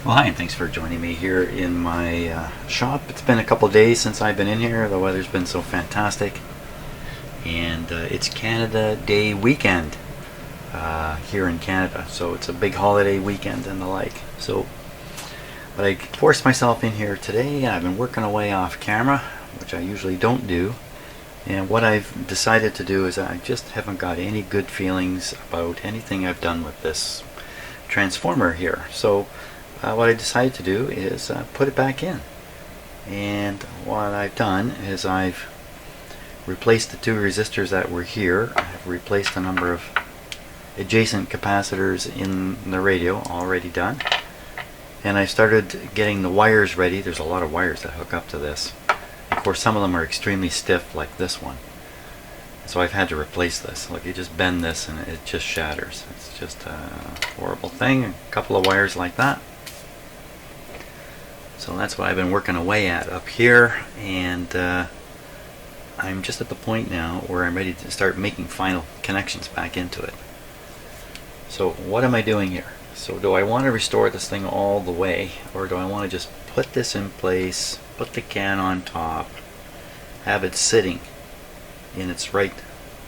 Well, hi, and thanks for joining me here in my shop. It's been a couple days since I've been in here. The weather's been so fantastic, and it's Canada Day weekend here in Canada, so it's a big holiday weekend and the like. But I forced myself in here today. I've been working away off camera, which I usually don't do, and what I've decided to do is I just haven't got any good feelings about anything I've done with this transformer here. So what I decided to do is put it back in, and what I've done is I've replaced the two resistors that were here. I've replaced a number of adjacent capacitors in the radio, already done, and I started getting the wires ready. There's a lot of wires that hook up to this. Of course, some of them are extremely stiff, like this one, so I've had to replace this. Look, you just bend this and it just shatters. It's just a horrible thing. A couple of wires like that. So that's what I've been working away at up here, and I'm just at the point now where I'm ready to start making final connections back into it. So what am I doing here? So do I want to restore this thing all the way, or do I want to just put this in place, put the can on top, have it sitting in its right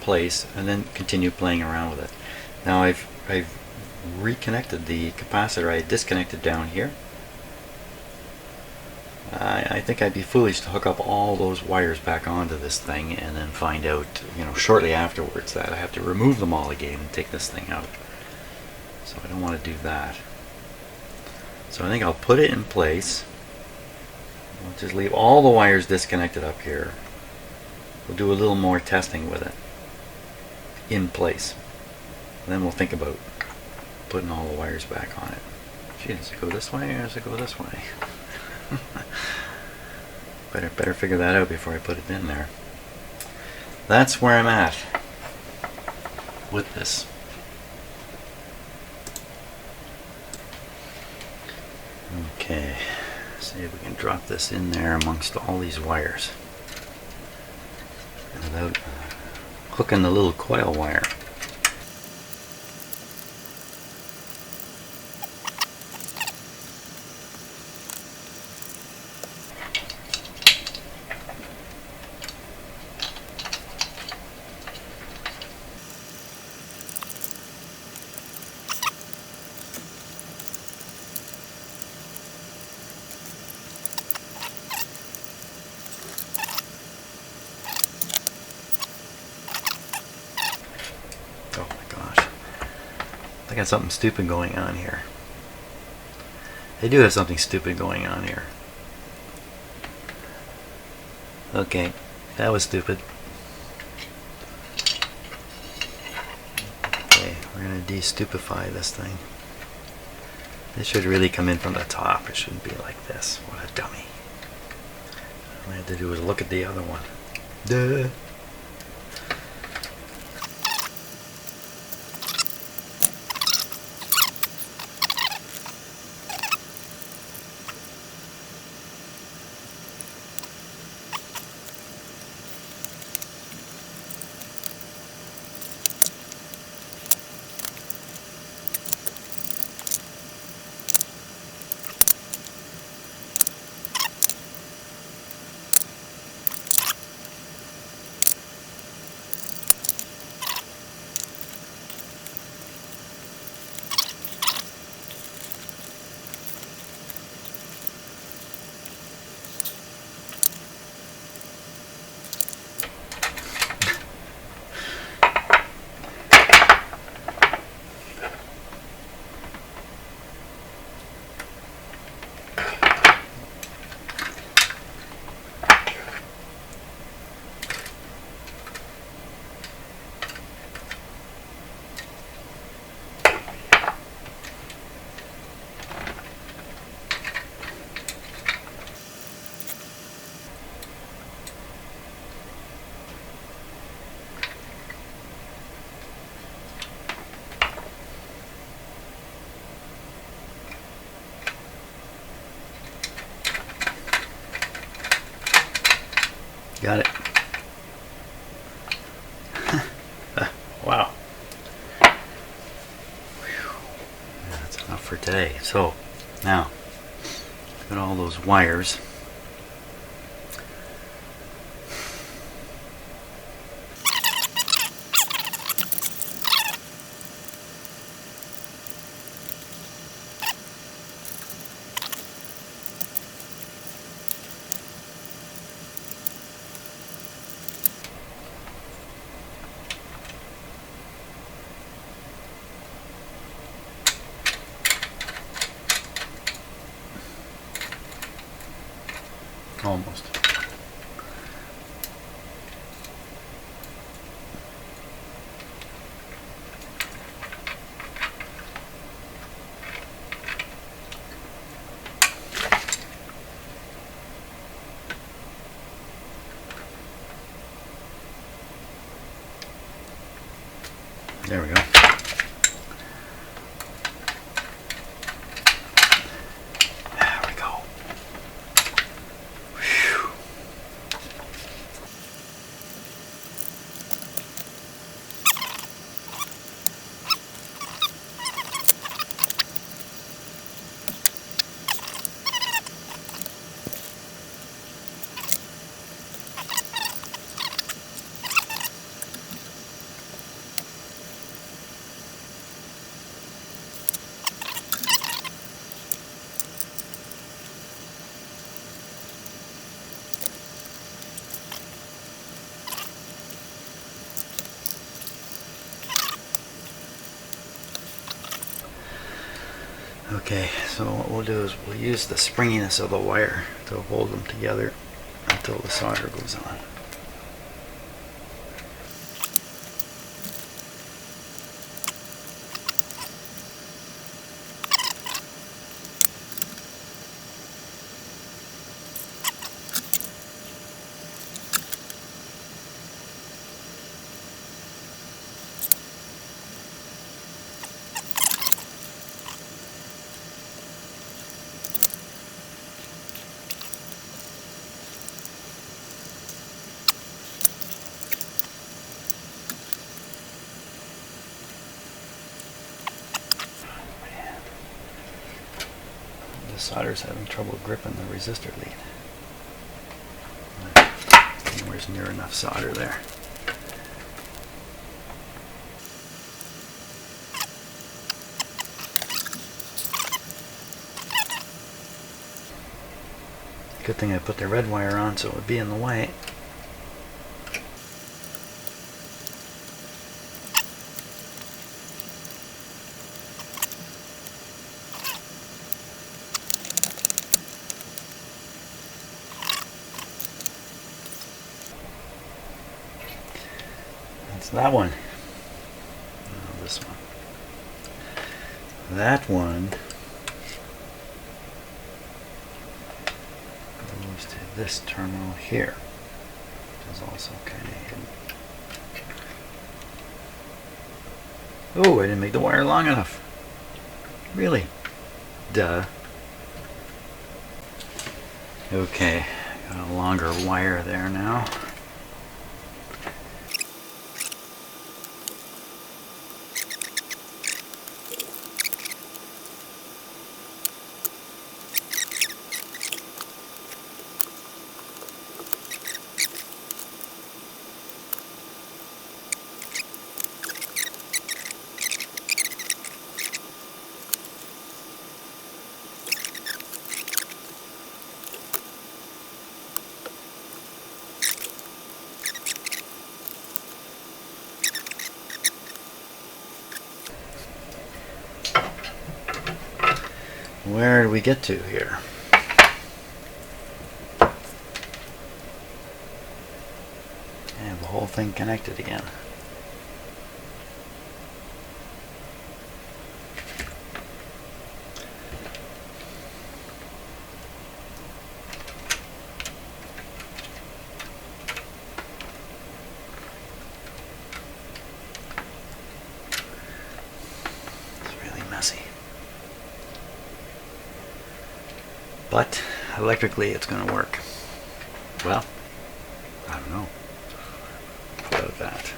place, and then continue playing around with it? Now I've reconnected the capacitor I disconnected down here. I think I'd be foolish to hook up all those wires back onto this thing and then find out, shortly afterwards that I have to remove them all again and take this thing out. So I don't want to do that. So I think I'll put it in place. We'll just leave all the wires disconnected up here. We'll do a little more testing with it in place. And then we'll think about putting all the wires back on it. Gee, does it go this way or does it go this way? Better figure that out before I put it in there. That's where I'm at with this. Okay, see if we can drop this in there amongst all these wires without hooking the little coil wire. Oh my gosh. They got something stupid going on here. They do have something stupid going on here. Okay, that was stupid. Okay, we're going to de-stupefy this thing. This should really come in from the top. It shouldn't be like this. What a dummy. All I had to do was look at the other one. Duh. Got it. Wow. That's enough for today. So, now, Got all those wires. Almost. There we go. There we go. Whew. Okay, so what we'll do is we'll use the springiness of the wire to hold them together until the solder goes on. The solder's having trouble gripping the resistor lead. Where's near enough solder there? Good thing I put the red wire on so it would be in the way. That's that one. Oh, this one. That one goes to this terminal here, which is also kind of hidden. Oh, I didn't make the wire long enough. Really? Duh. Okay, got a longer wire there now. Where do we get to here? And the whole thing connected again. It's really messy. But electrically it's going to work. Well, I don't know about that.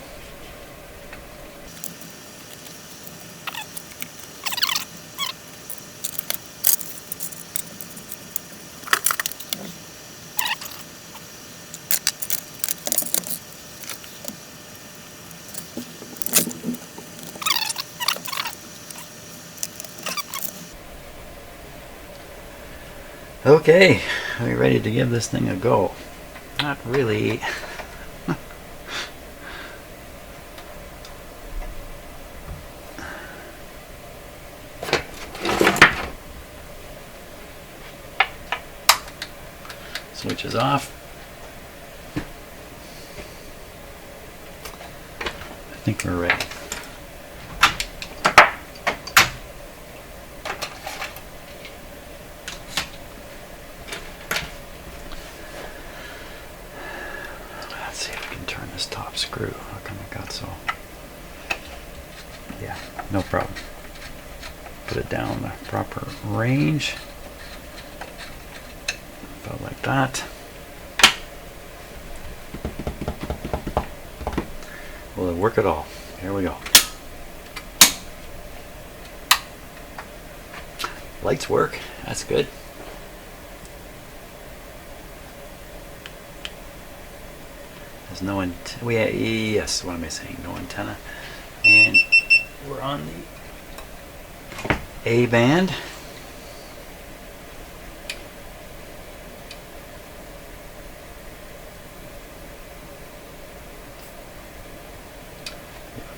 Okay, are you ready to give this thing a go? Not really. Switch is off. I think we're ready. Let's see if we can turn this top screw. How come it got so? Yeah, no problem. Put it down the proper range. About like that. Will it work at all? Here we go. Lights work. That's good. There's no yes, what am I saying? No antenna. And we're on the A band.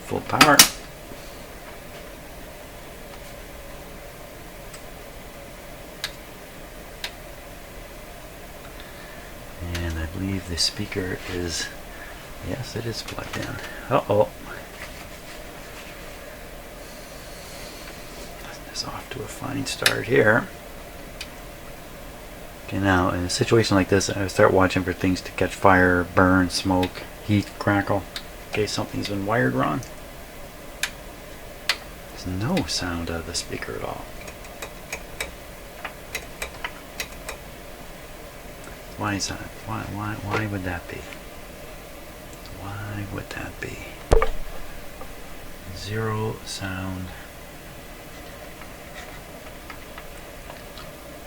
Full power. And I believe the speaker is, yes, it is plugged in. Uh-oh. It's off to a fine start here. Okay, now in a situation like this, I start watching for things to catch fire, burn, smoke, heat, crackle, in case something's been wired wrong. There's no sound out of the speaker at all. Why is that? Why would that be? Why would that be? Zero sound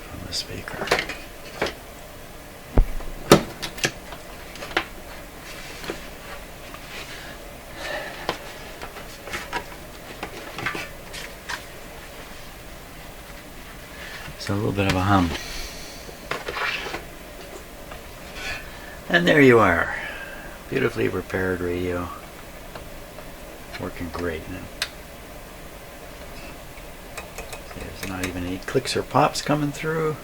from the speaker. So a little bit of a hum. And there you are. Beautifully repaired radio. Working great now. There's not even any clicks or pops coming through.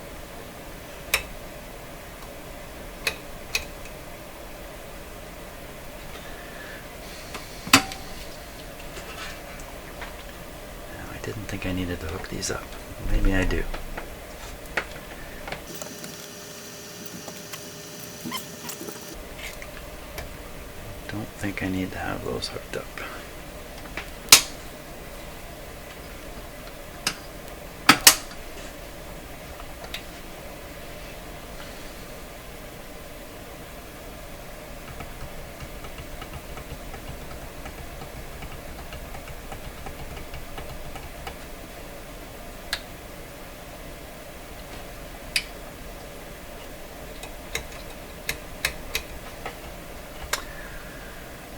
I didn't think I needed to hook these up. Maybe I do. Don't think I need to have those hooked up.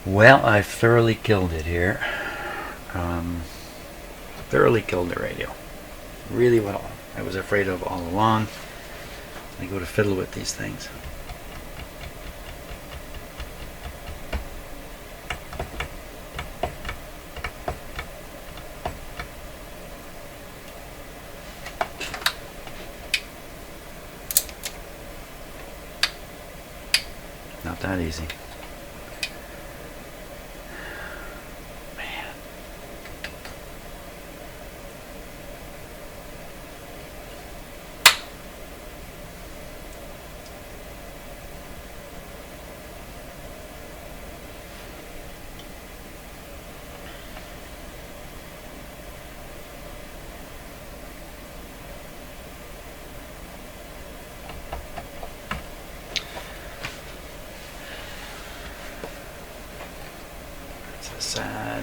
Well, I thoroughly killed it here. Thoroughly killed the radio. Really well. I was afraid of all along. I go to fiddle with these things. Not that easy.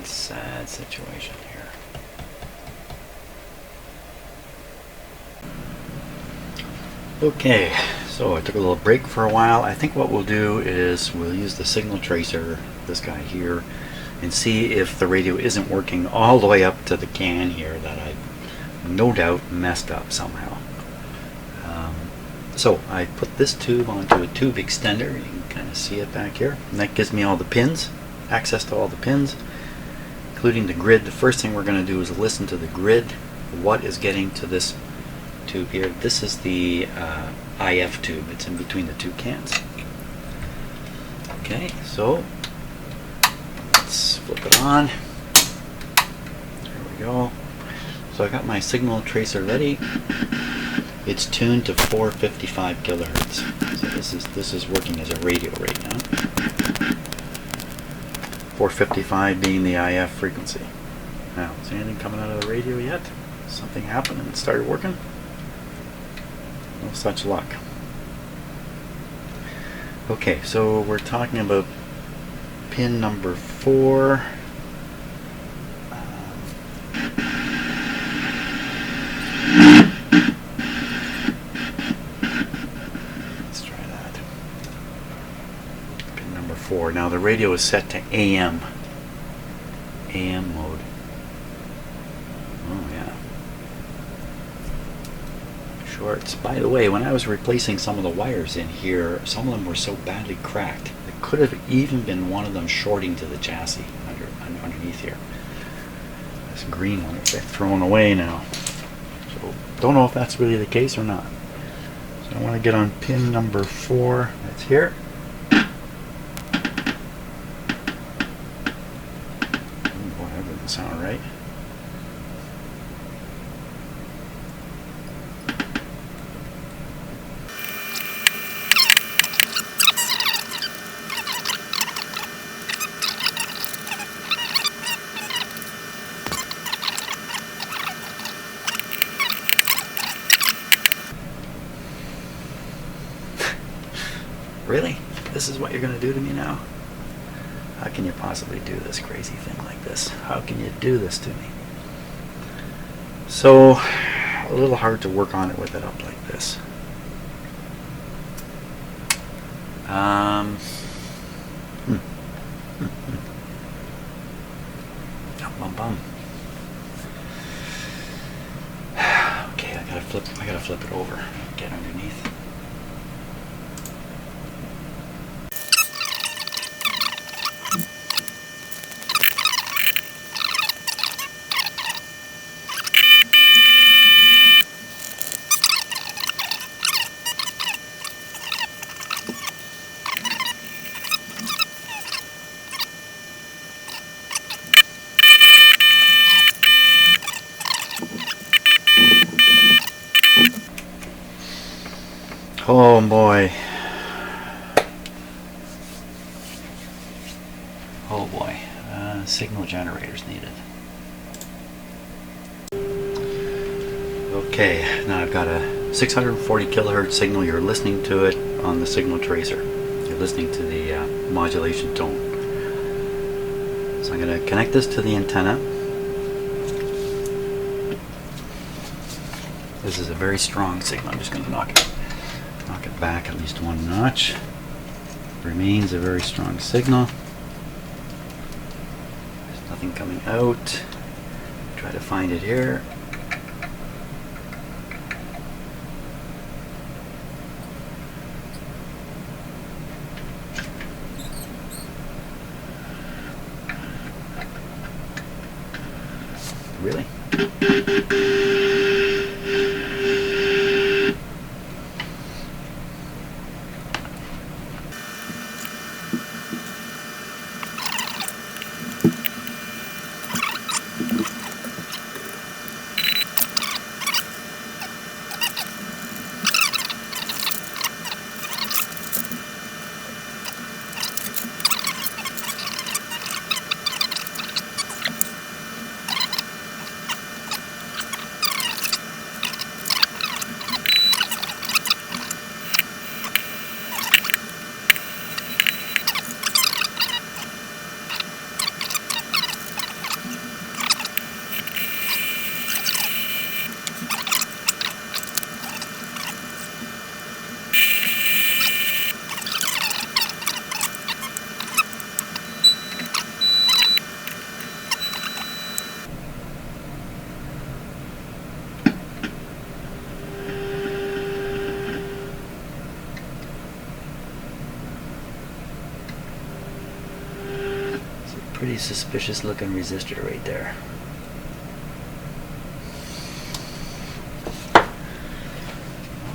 Sad situation here. Okay, so I took a little break for a while. I think what we'll do is we'll use the signal tracer, this guy here, and see if the radio isn't working all the way up to the CAN here that I no doubt messed up somehow. So I put this tube onto a tube extender. You can kind of see it back here. And that gives me all the pins, access to all the pins, including the grid. The first thing we're going to do is listen to the grid. What is getting to this tube here? This is the IF tube. It's in between the two cans. Okay, so let's flip it on. There we go. So I got my signal tracer ready. It's tuned to 455 kilohertz. So this is working as a radio right now. 455 being the IF frequency. Now, is anything coming out of the radio yet? Something happened and it started working? No such luck. Okay, so we're talking about pin number 4. Let's try that. Pin number 4. Now the radio is set to AM. AM mode. Oh yeah. Shorts. By the way, when I was replacing some of the wires in here, some of them were so badly cracked. It could have even been one of them shorting to the chassis underneath here. This green one is thrown away now. So don't know if that's really the case or not. So I want to get on pin number 4. That's here. Boy, that doesn't sound right. Really? This is what you're going to do to me now? How can you possibly do this crazy thing like this? How can you do this to me? So, a little hard to work on it with it up like this. Okay, I gotta flip it over. Get underneath. Oh boy. Oh boy. Signal generators needed. Okay, now I've got a 640 kilohertz signal. You're listening to it on the signal tracer. You're listening to the modulation tone. So I'm going to connect this to the antenna. This is a very strong signal. I'm just going to knock it back at least one notch. Remains a very strong signal. There's nothing coming out. Try to find it here. Really? Pretty suspicious looking resistor right there.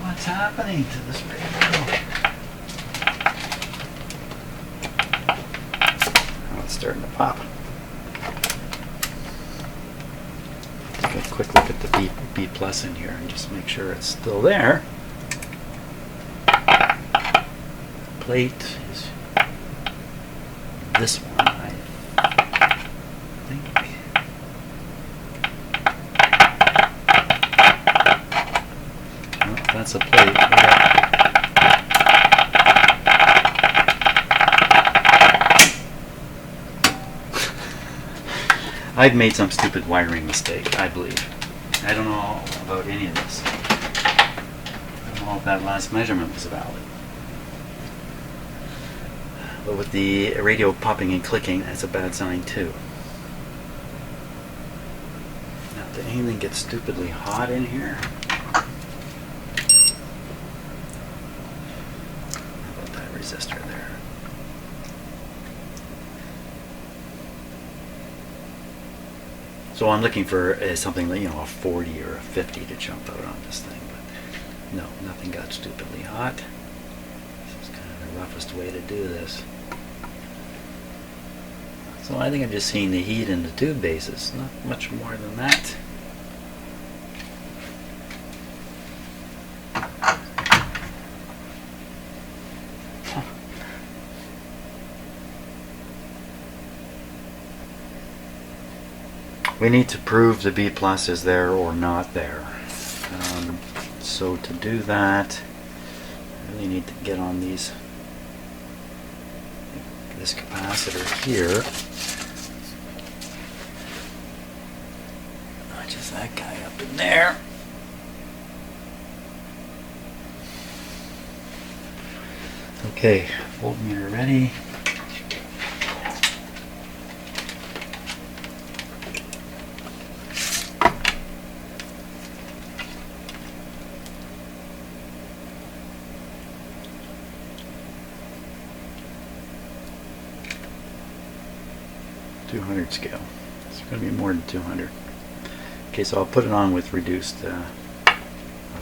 What's happening to this radio? Oh, it's starting to pop. Take a quick look at the B plus in here and just make sure it's still there. Plate is this one, I think. Oh, that's a plate. I've made some stupid wiring mistake, I believe. I don't know about any of this. I don't know if that last measurement was valid. But with the radio popping and clicking, that's a bad sign too. Now, did anything get stupidly hot in here? How about that resistor there? So I'm looking for something like, a 40 or a 50 to jump out on this thing, but no, nothing got stupidly hot. This is kind of the roughest way to do this. So I think I'm just seeing the heat in the tube bases, not much more than that. We need to prove the B plus is there or not there. So to do that, I really need to get on this capacitor here. Just that guy up in there. Okay, voltmeter ready. Scale. It's going to be more than 200. Okay, so I'll put it on with reduced. I'll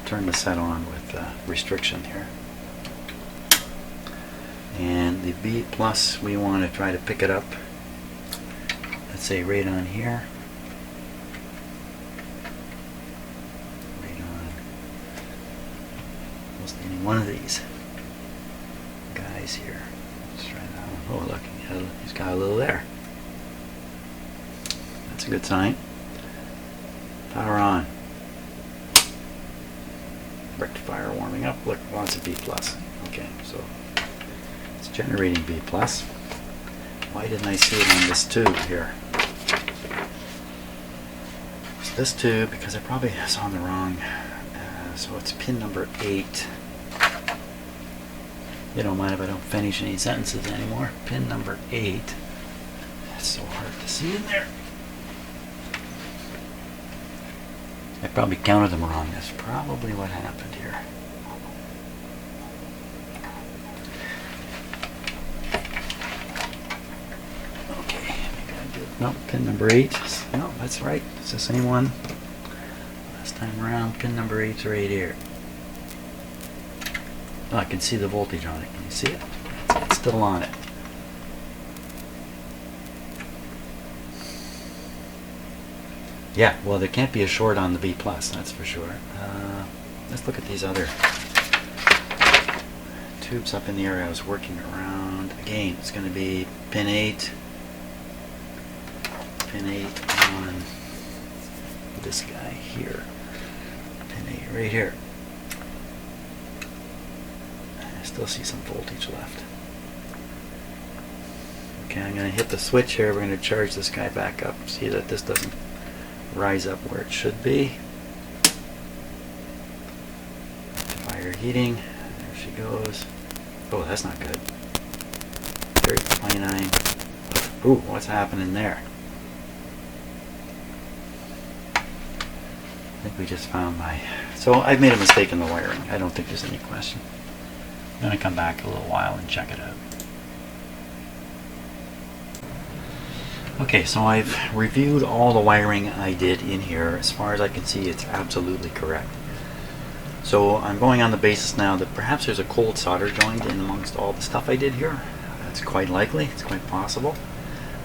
turn the set on with restriction here. And the B plus, we want to try to pick it up. Let's say right on here. Right on. Almost any one of these guys here. Let's try that one. Oh, look, he's got a little there. That's a good sign. Power on. Rectifier warming up. Look, lots of B plus. Okay, so it's generating B plus. Why didn't I see it on this tube here? It's this tube because I probably was on the wrong. So it's pin number 8. You don't mind if I don't finish any sentences anymore. Pin number 8. That's so hard to see in there. I probably counted them wrong. That's probably what happened here. Okay, maybe I did. Nope, pin number 8. No, that's right. It's the same one. Last time around, pin number 8's right here. Oh, I can see the voltage on it. Can you see it? It's still on it. Yeah, well, there can't be a short on the B plus, that's for sure. Let's look at these other tubes up in the area I was working around. Again, it's going to be pin 8. Pin 8 on this guy here. Pin 8 right here. I still see some voltage left. Okay, I'm going to hit the switch here. We're going to charge this guy back up. See that this doesn't rise up where it should be. Fire heating. There she goes. Oh, that's not good. 3029. Ooh, what's happening there? I think we just found my... So I've made a mistake in the wiring. I don't think there's any question. I'm going to come back a little while and check it out. Okay, so I've reviewed all the wiring I did in here. As far as I can see, it's absolutely correct. So I'm going on the basis now that perhaps there's a cold solder joint in amongst all the stuff I did here. That's quite likely, it's quite possible.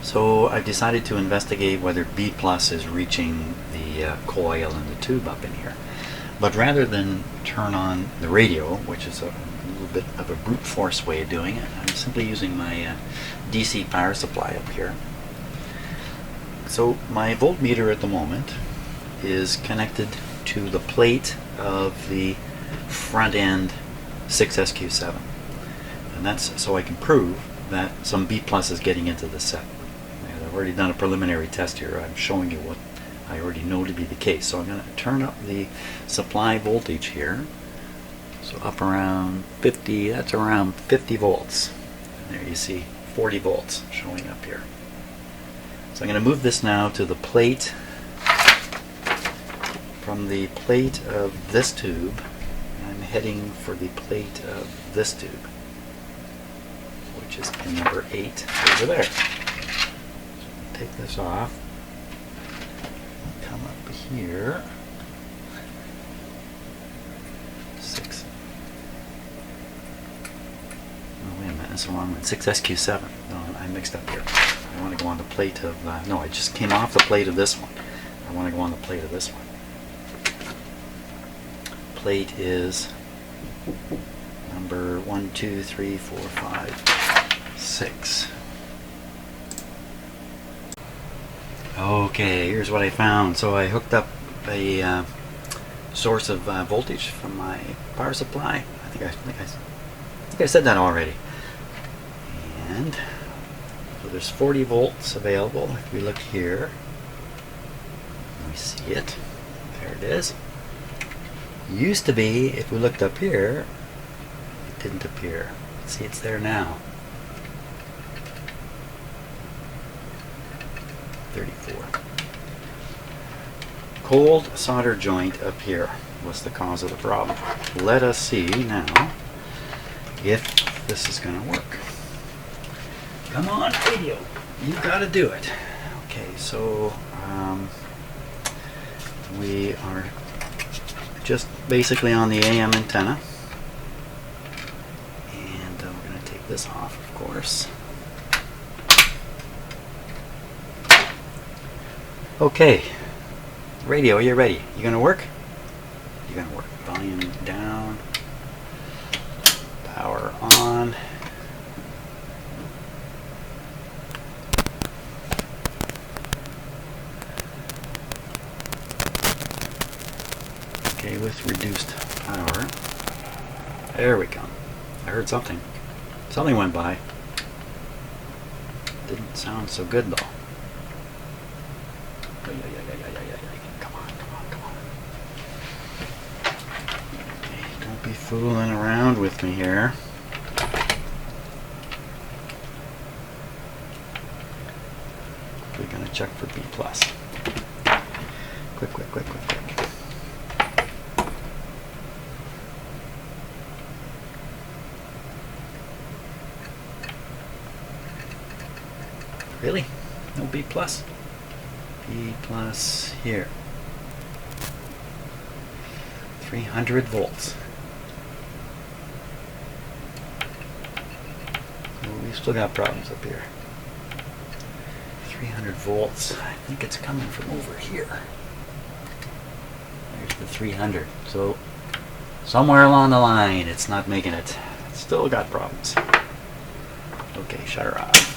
So I've decided to investigate whether B plus is reaching the coil and the tube up in here. But rather than turn on the radio, which is a little bit of a brute force way of doing it, I'm simply using my DC power supply up here. So my voltmeter at the moment is connected to the plate of the front end 6SQ7. And that's so I can prove that some B plus is getting into the set. And I've already done a preliminary test here. I'm showing you what I already know to be the case. So I'm going to turn up the supply voltage here. So up around 50, that's around 50 volts. And there you see 40 volts showing up here. So I'm going to move this now to the plate, from the plate of this tube. I'm heading for the plate of this tube, which is pin number 8 over there. So take this off, come up here, 6. Oh, wait a minute, that's the wrong one. 6SQ7. No, I mixed up here. I want to go on the plate of, no, I just came off the plate of this one. I want to go on the plate of this one. Plate is number 1, 2, 3, 4, 5, 6. Okay, here's what I found. So I hooked up a source of voltage from my power supply. I think I said that already. And so there's 40 volts available. If we look here, we see it. There it is. Used to be, if we looked up here, it didn't appear. See, it's there now. 34. Cold solder joint up here was the cause of the problem. Let us see now if this is going to work. Come on, radio. You got to do it. Okay, so we are just basically on the AM antenna. And we're going to take this off, of course. Okay, radio, are you ready? You going to work? You're going to work. Volume down, power on. Okay, with reduced power. There we go. I heard something. Something went by. Didn't sound so good though. Come on. Okay, don't be fooling around with me here. We're gonna check for B plus. Quick. Really? No B plus? B plus here. 300 volts. So we've still got problems up here. 300 volts. I think it's coming from over here. There's the 300. So somewhere along the line it's not making it. It's still got problems. Okay, shut her off.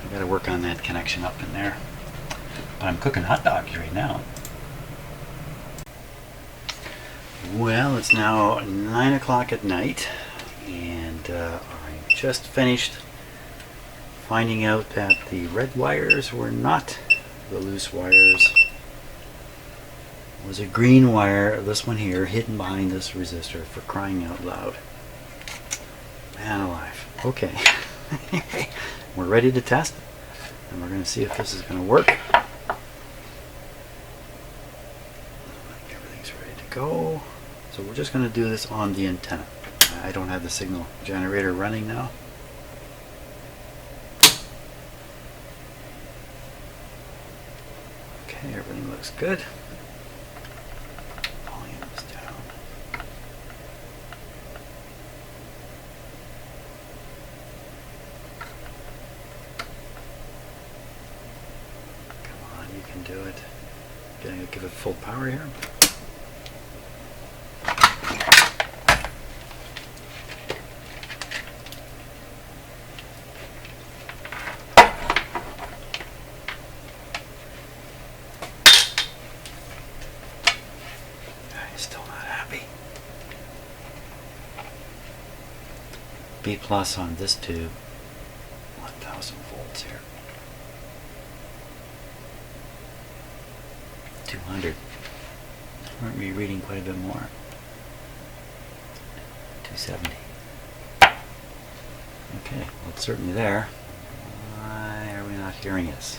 I gotta work on that connection up in there. But I'm cooking hot dogs right now. Well, it's now 9 o'clock at night, and I just finished finding out that the red wires were not the loose wires. It was a green wire, this one here, hidden behind this resistor, for crying out loud. Man alive. Okay. We're ready to test it, and we're going to see if this is going to work. Everything's ready to go. So we're just going to do this on the antenna. I don't have the signal generator running now. looks good. Volume is down. Come on, you can do it. Gonna give it full power here. Still not happy. B plus on this tube. 1000 volts here. 200. Aren't we reading quite a bit more? 270. Okay, well it's certainly there. Why are we not hearing this?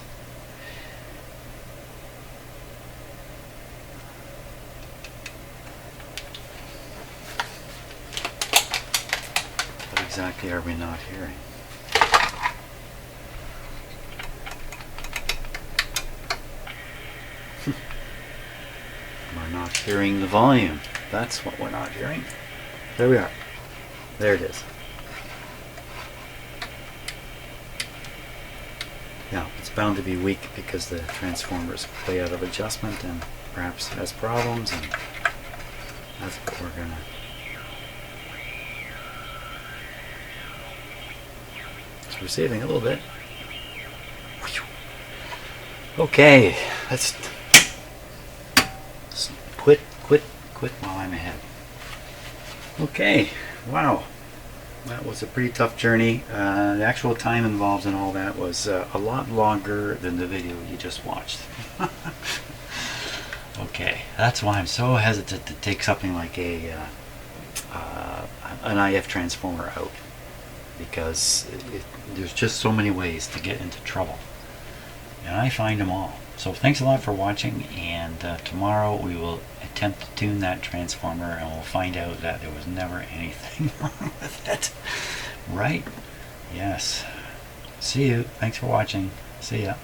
What exactly are we not hearing? We're not hearing the volume. That's what we're not hearing. There we are. There it is. Now, it's bound to be weak because the transformer's way out of adjustment and perhaps has problems, and that's what we're gonna. It's receiving a little bit. Okay, let's quit while I'm ahead. Okay, wow. That was a pretty tough journey. The actual time involved in all that was a lot longer than the video you just watched. Okay, that's why I'm so hesitant to take something like an IF transformer out, because there's just so many ways to get into trouble, and I find them all. So thanks a lot for watching, and tomorrow we will attempt to tune that transformer, and we'll find out that there was never anything wrong with it. Right? Yes. See you. Thanks for watching. See ya.